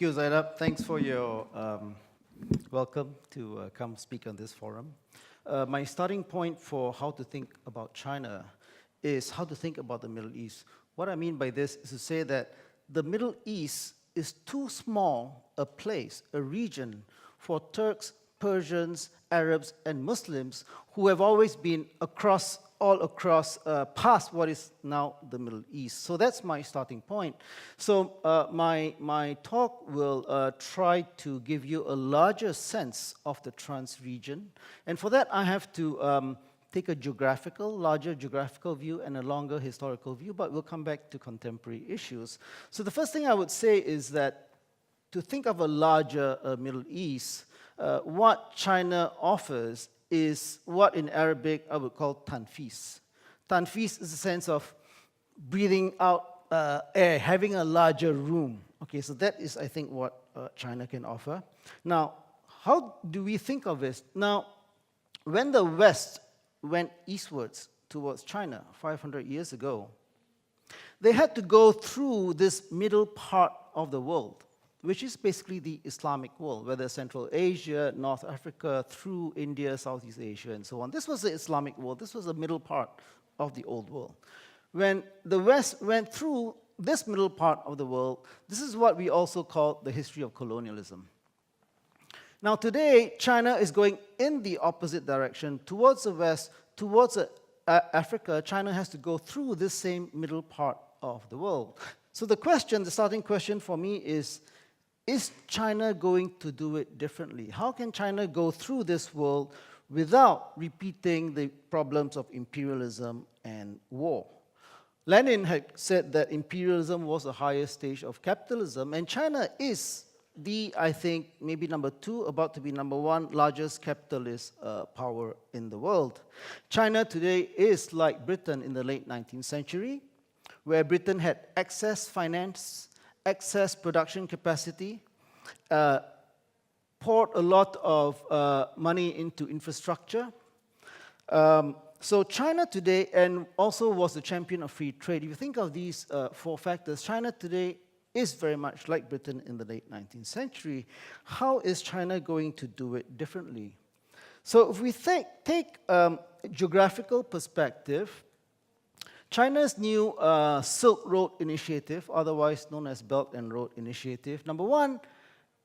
Thank you, Zainab. Thanks for your welcome to come speak on this forum. My starting point for how to think about China is how to think about the Middle East. What I mean by this is to say that the Middle East is too small a place, a region, for Turks, Persians, Arabs, and Muslims who have always been all across past what is now the Middle East. So that's my starting point. So my talk will try to give you a larger sense of the trans-region. And for that, I have to take a larger geographical view and a longer historical view, but we'll come back to contemporary issues. So the first thing I would say is that to think of a larger Middle East, what China offers is what in Arabic I would call tanfis. Tanfis is a sense of breathing out air, having a larger room. Okay, so that is, I think, what China can offer. Now, how do we think of this? Now, when the West went eastwards towards China 500 years ago, they had to go through this middle part of the world, which is basically the Islamic world, whether Central Asia, North Africa, through India, Southeast Asia, and so on. This was the Islamic world. This was the middle part of the old world. When the West went through this middle part of the world, this is what we also call the history of colonialism. Now today, China is going in the opposite direction, towards the West, towards Africa. China has to go through this same middle part of the world. So the starting question for me is China going to do it differently? How can China go through this world without repeating the problems of imperialism and war? Lenin had said that imperialism was the highest stage of capitalism, and China is I think, maybe number 2, about to be number 1, largest capitalist power in the world. China today is like Britain in the late 19th century, where Britain had excess finance, excess production capacity, poured a lot of money into infrastructure. So China today, and also was the champion of free trade. If you think of these 4 factors, China today is very much like Britain in the late 19th century. How is China going to do it differently? So if we take a geographical perspective, China's new Silk Road Initiative, otherwise known as Belt and Road Initiative, number 1,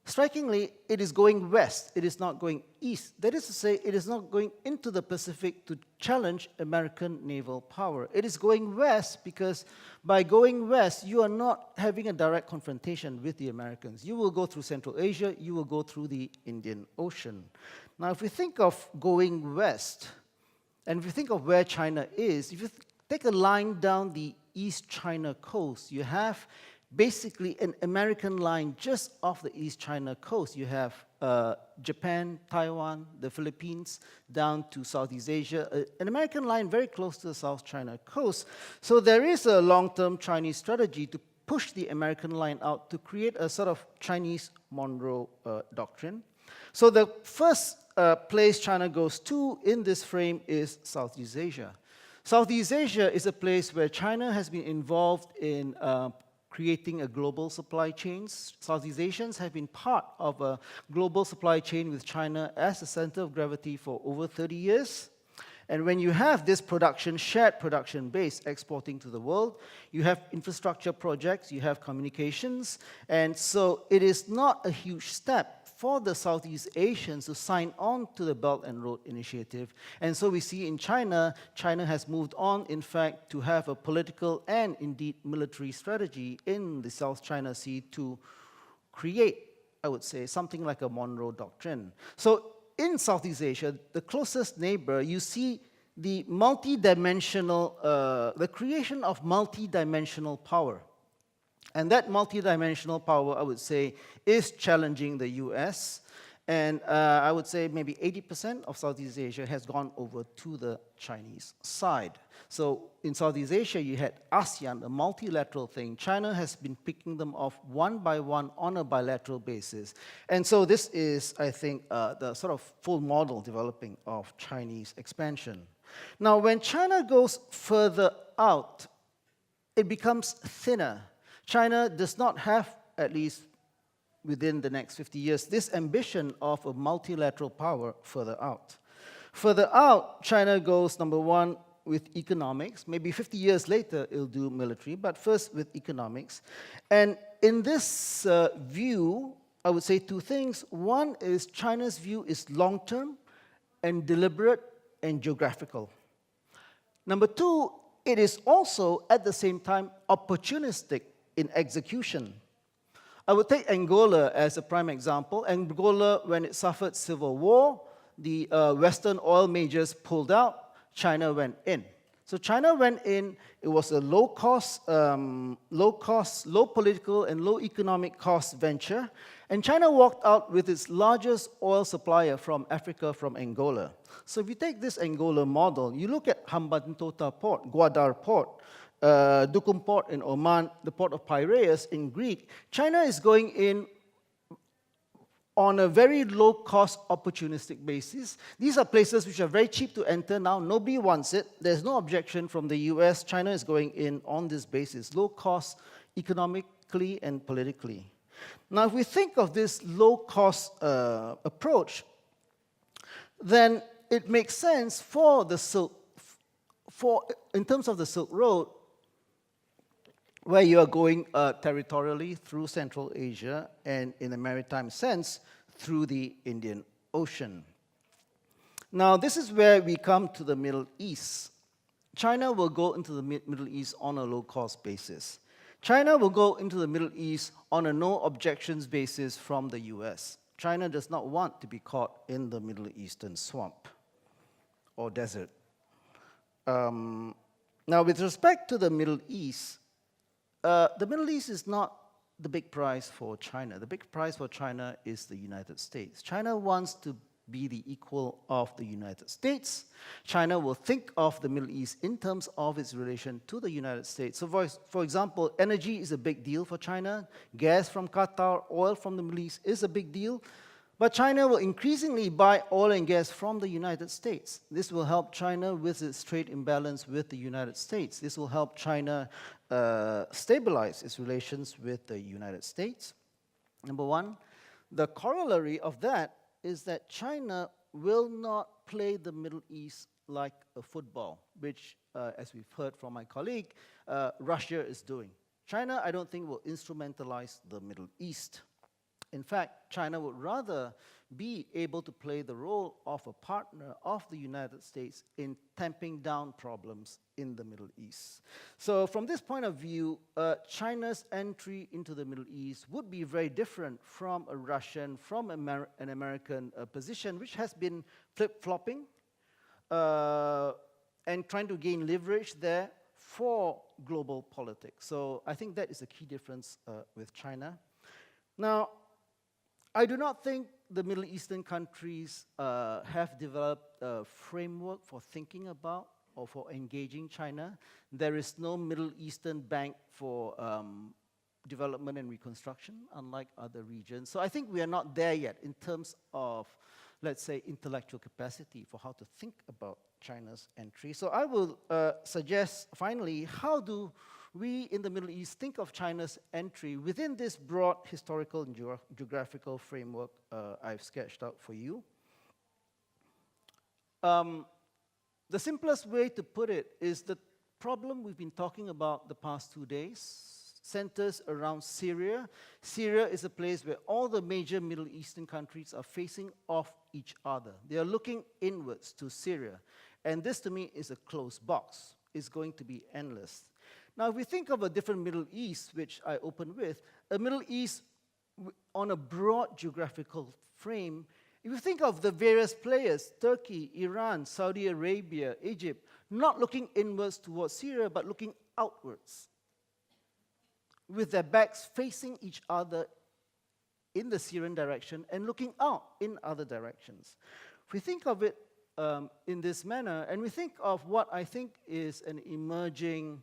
strikingly, it is going west. It is not going east. That is to say, it is not going into the Pacific to challenge American naval power. It is going west because by going west, you are not having a direct confrontation with the Americans. You will go through Central Asia. You will go through the Indian Ocean. Now, if we think of going west, and if you think of where China is, if you take a line down the East China coast, you have basically an American line just off the East China coast. You have Japan, Taiwan, the Philippines, down to Southeast Asia, an American line very close to the South China coast. So there is a long-term Chinese strategy to push the American line out to create a sort of Chinese Monroe doctrine. So the first place China goes to in this frame is Southeast Asia. Southeast Asia is a place where China has been involved in creating a global supply chain. Southeast Asians have been part of a global supply chain with China as the center of gravity for over 30 years. And when you have this production, shared production base exporting to the world, you have infrastructure projects, you have communications, and so it is not a huge step for the Southeast Asians to sign on to the Belt and Road Initiative. And so we see in China, China has moved on, in fact, to have a political and indeed military strategy in the South China Sea to create, I would say, something like a Monroe Doctrine. So in Southeast Asia, the closest neighbor, you see the multidimensional, the creation of multidimensional power. And that multidimensional power, I would say, is challenging the US. And I would say maybe 80% of Southeast Asia has gone over to the Chinese side. So in Southeast Asia, you had ASEAN, a multilateral thing. China has been picking them off one by one on a bilateral basis. And so this is, I think, the sort of full model developing of Chinese expansion. Now, when China goes further out, it becomes thinner. China does not have, at least within the next 50 years, this ambition of a multilateral power further out. Further out, China goes, number one, with economics. Maybe 50 years later, it'll do military, but first with economics. And in this view, I would say two things. One is China's view is long-term and deliberate and geographical. Number two, it is also, at the same time, opportunistic in execution. I would take Angola as a prime example. Angola, when it suffered civil war, the Western oil majors pulled out, China went in. So China went in, it was a low political and low economic cost venture, and China walked out with its largest oil supplier from Africa, from Angola. So if you take this Angola model, you look at Hambantota Port, Gwadar Port, Duqm Port in Oman, the port of Piraeus in Greece, China is going in on a very low-cost, opportunistic basis. These are places which are very cheap to enter now. Nobody wants it. There's no objection from the US. China is going in on this basis, low-cost economically and politically. Now, if we think of this low-cost approach, then it makes sense for the in terms of the Silk Road, where you are going territorially through Central Asia and in a maritime sense through the Indian Ocean. Now, this is where we come to the Middle East. China will go into the Middle East on a low-cost basis. China will go into the Middle East on a no-objections basis from the US. China does not want to be caught in the Middle Eastern swamp or desert. Now, with respect to the Middle East is not the big prize for China. The big prize for China is the United States. China wants to be the equal of the United States. China will think of the Middle East in terms of its relation to the United States. So for example, energy is a big deal for China. Gas from Qatar, oil from the Middle East is a big deal. But China will increasingly buy oil and gas from the United States. This will help China with its trade imbalance with the United States. This will help China stabilize its relations with the United States. Number one, the corollary of that is that China will not play the Middle East like a football, which, as we've heard from my colleague, Russia is doing. China, I don't think, will instrumentalize the Middle East. In fact, China would rather be able to play the role of a partner of the United States in tamping down problems in the Middle East. So from this point of view, China's entry into the Middle East would be very different from a Russian, from an American position, which has been flip-flopping and trying to gain leverage there for global politics. So I think that is a key difference with China. Now, I do not think the Middle Eastern countries have developed a framework for thinking about or for engaging China. There is no Middle Eastern Bank for Development and Reconstruction, unlike other regions. So I think we are not there yet in terms of, let's say, intellectual capacity for how to think about China's entry. So I will suggest, finally, how do we in the Middle East think of China's entry within this broad historical and geographical framework I've sketched out for you. The simplest way to put it is the problem we've been talking about the past 2 days centers around Syria. Syria is a place where all the major Middle Eastern countries are facing off each other. They are looking inwards to Syria. And this, to me, is a closed box. It's going to be endless. Now, if we think of a different Middle East, which I opened with, a Middle East on a broad geographical frame, if you think of the various players, Turkey, Iran, Saudi Arabia, Egypt, not looking inwards towards Syria, but looking outwards, with their backs facing each other in the Syrian direction and looking out in other directions. If we think of it in this manner, and we think of what I think is an emerging,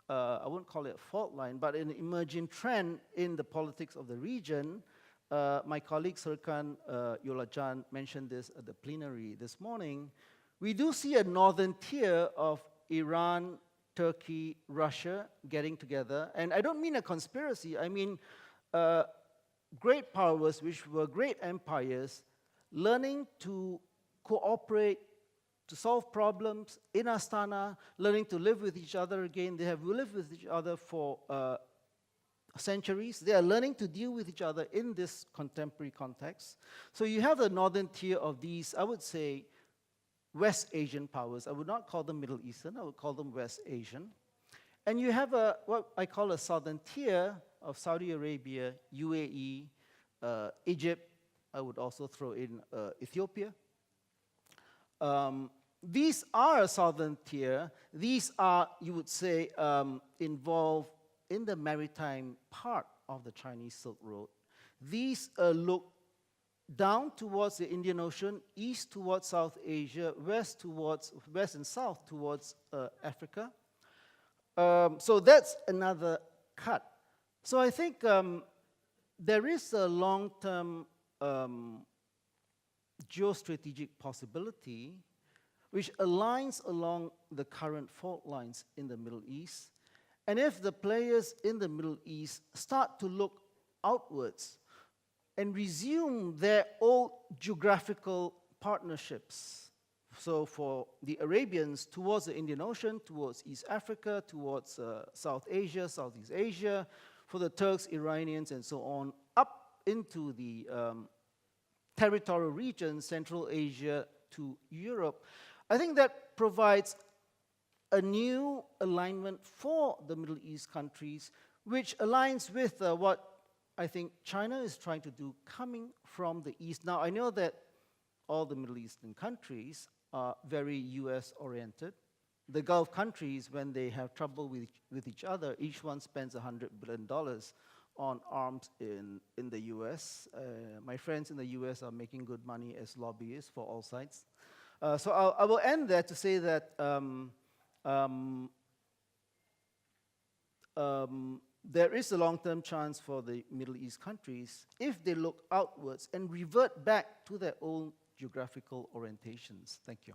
I won't call it a fault line, but an emerging trend in the politics of the region. My colleague Serkan Yolacan mentioned this at the plenary this morning. We do see a northern tier of Iran, Turkey, Russia getting together. And I don't mean a conspiracy. I mean great powers, which were great empires, learning to cooperate, to solve problems in Astana, learning to live with each other again. They have lived with each other for centuries. They are learning to deal with each other in this contemporary context. So you have the northern tier of these, I would say, West Asian powers. I would not call them Middle Eastern, I would call them West Asian. And you have what I call a southern tier of Saudi Arabia, UAE, Egypt. I would also throw in Ethiopia. These are a southern tier. These are, you would say, involved in the maritime part of the Chinese Silk Road. These look down towards the Indian Ocean, east towards South Asia, west and south towards Africa. So that's another cut. So I think there is a long-term geostrategic possibility which aligns along the current fault lines in the Middle East. And if the players in the Middle East start to look outwards and resume their old geographical partnerships, so for the Arabians towards the Indian Ocean, towards East Africa, towards South Asia, Southeast Asia, for the Turks, Iranians, and so on, up into the territorial region, Central Asia to Europe, I think that provides a new alignment for the Middle East countries, which aligns with what I think China is trying to do coming from the East. Now, I know that all the Middle Eastern countries are very US-oriented. The Gulf countries, when they have trouble with each other, each one spends $100 billion on arms in the US. My friends in the US are making good money as lobbyists for all sides. So I will end there to say that there is a long-term chance for the Middle East countries if they look outwards and revert back to their own geographical orientations. Thank you.